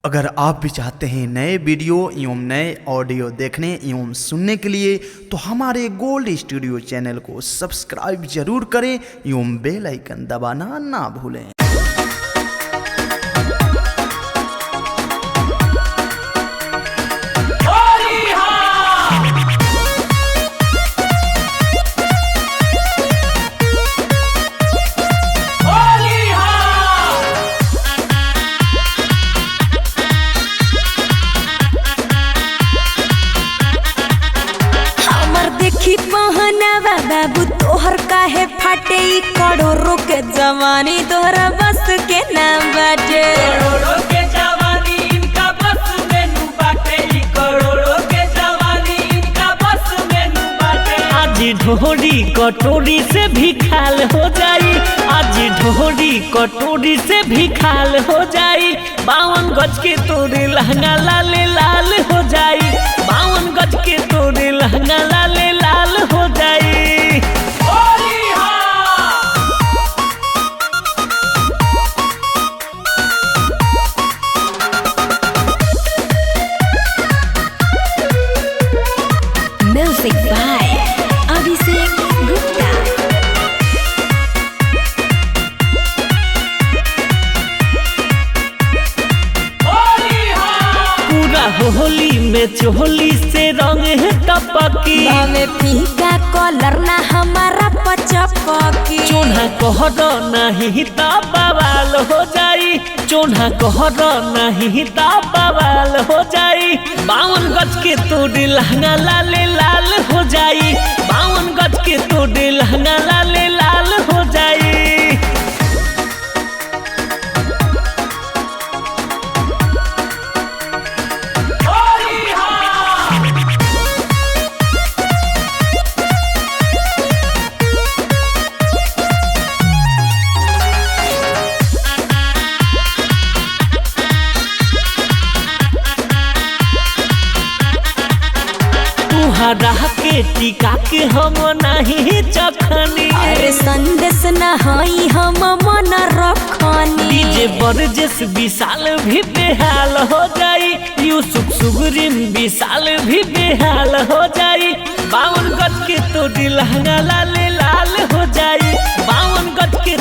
अगर आप भी चाहते हैं नए वीडियो एवं नए ऑडियो देखने एवं सुनने के लिए तो हमारे गोल्ड स्टूडियो चैनल को सब्सक्राइब जरूर करें एवं बेल आइकन दबाना ना भूलें। पहनावा बाबू तोहर काहे फाटे करोड़ों के जवानी तोहरा बस के नाम बाटे। करोड़ों के जवानी इनका बस में नु बाटे, करोड़ों के जवानी इनका बस में नु बाटे। आज ढोरी कटोरी से भी खाल हो जाई, आज ढोरी कटोरी से भी खाल हो जाई। 52 गज के तोरे लहंगा लाले लाल हो जाई, 52 गज के तोरे लहंगा लाले लाल हो जाई। Music by Abhishek Gupta. पूरा होली में चोली से रंग है टपकी, हमें फीका कलर ना हमारा पचपकी। चोन्हा कहर नहीं ता बवाल हो जाई, चोन्हा कहर नहीं ता बवाल हो जाई। 52 गज के तोड़े लहंगा लाले लाल हो जाई, 52 गज के तोड़े लहंगा लाले लाल हो जाई। हरा के टीका के हम नहीं चखनी, अरे संदेश न हई हम मन रखनी। डीजे बरजेस विशाल भी बेहाल हो जाई, यूसुफ सुगरिम विशाल भी बेहाल हो जाई। 52 गज के तोड़ी लहंगा लाले लाल हो जाई, 52 गज के